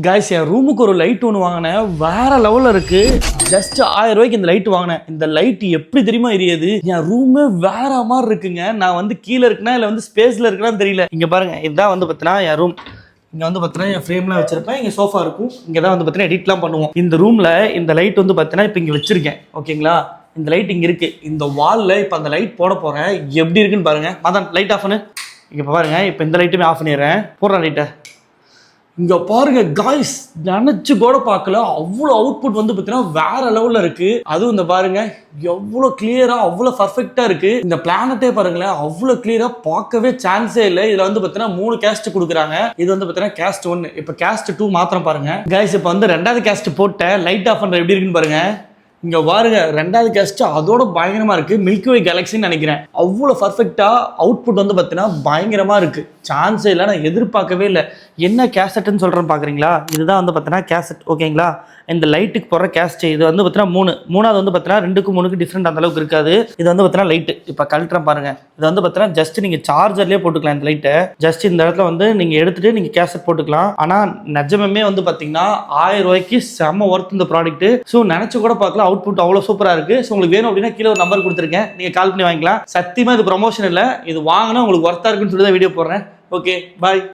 Guys என் ரூமுக்கு ஒரு light ஒன்று வாங்கினேன், வேற லெவலில் இருக்கு. ஜஸ்ட் 1000 ரூபாய்க்கு இந்த லைட் வாங்கினேன். இந்த லைட் எப்படி தெரியுமா எரியுது? என் ரூமே வேற மாதிரி இருக்குங்க. நான் வந்து கீழே இருக்குன்னா இல்லை வந்து ஸ்பேஸ்ல இருக்குன்னு தெரியல. இங்க பாருங்க, இதுதான் வந்து பார்த்தீங்கன்னா என் ரூம். இங்கே வந்து பார்த்தீங்கன்னா என் ஃப்ரேம்லாம் வச்சிருப்பேன். இங்கே சோஃபா இருக்கும். இங்கே தான் வந்து பார்த்தீங்கன்னா எடிட்லாம் பண்ணுவோம். இந்த ரூமில் இந்த லைட் வந்து பார்த்தீங்கன்னா இப்போ இங்கே வச்சிருக்கேன். ஓகேங்களா? இந்த லைட் இங்கே இருக்குது. இந்த வாலில் இப்போ அந்த லைட் போட போகிறேன். எப்படி இருக்குன்னு பாருங்க. அதான் லைட் ஆஃப் பண்ணு. இங்கே பாருங்க, இப்போ இந்த லைட்டுமே ஆஃப் பண்ணிடுறேன். போடுறேன் லைட்டை. இங்க பாருங்க காய்ஸ், நினைச்சு கூட பார்க்கல, அவ்வளோ அவுட்புட் வந்து பார்த்தீங்கன்னா வேற லெவலில் இருக்கு. அதுவும் இந்த பாருங்க எவ்வளோ கிளியரா, அவ்வளோ பர்ஃபெக்டா இருக்கு. இந்த பிளானட்டே பாருங்களேன், அவ்வளோ கிளியரா பார்க்கவே சான்ஸே இல்லை. இதுல வந்து பார்த்தீங்கன்னா 3 கேஸ்ட் கொடுக்குறாங்க. இது வந்து பார்த்தீங்கன்னா கேஸ்ட் 1. இப்போ கேஸ்ட் 2 மாத்திரம் பாருங்க காய்ஸ். இப்போ வந்து 2வது கேஸ்ட் போட்டேன். லைட் ஆஃப் பண்ற எப்படி இருக்குன்னு பாருங்க. இங்க பாருங்க, 2வது கேஸ்ட் அதோட பயங்கரமா இருக்கு. மில்கிவே கேலக்சின்னு நினைக்கிறேன். அவ்வளோ பர்ஃபெக்டா அவுட்புட் வந்து பார்த்தீங்கன்னா பயங்கரமா இருக்கு. சான்ஸே இல்லை, நான் எதிர்பார்க்கவே இல்லை. என்ன கேசட்னு சொல்றேன்னு பாக்குறீங்களா? இதுதான் வந்து பார்த்தீங்கன்னா கேசட். ஓகேங்களா? இந்த லைட்டுக்கு போகிற கேஸ்ட் இது வந்து பார்த்தீங்கன்னா 3வது வந்து பார்த்தீங்கன்னா 2க்கும் 3க்கும் டிஃப்ரெண்ட் அந்த அளவுக்கு இருக்காது. இது வந்து பார்த்தீங்கன்னா லைட்டு இப்போ கழட்டுறேன் பாருங்க. இது வந்து பார்த்தீங்கன்னா ஜஸ்ட் நீங்கள் சார்ஜர்லேயே போட்டுக்கலாம். இந்த லைட்டை ஜஸ்ட் இந்த இடத்துல வந்து நீங்கள் எடுத்துட்டு நீங்கள் கேசட் போட்டுக்கலாம். ஆனால் நிஜமே வந்து பார்த்தீங்கன்னா 1000 ரூபாய்க்கு செம்ம ஒர்த் இந்த ப்ராடக்ட். ஸோ நினச்சி கூட பார்க்கலாம், அவுட்புட் அவ்வளோ சூப்பராக இருக்குது. ஸோ உங்களுக்கு வேணும் அப்படின்னா கீழே ஒரு நம்பர் கொடுத்துருக்கேன், நீங்கள் கால் பண்ணி வாங்கிக்கலாம். சத்தியமாக இது ப்ரொமோஷன் இல்லை, இது வாங்கினா உங்களுக்கு ஒர்த்தாக இருக்குன்னு சொல்லி தான் வீடியோ போடுறேன். ஓகே, பாய்.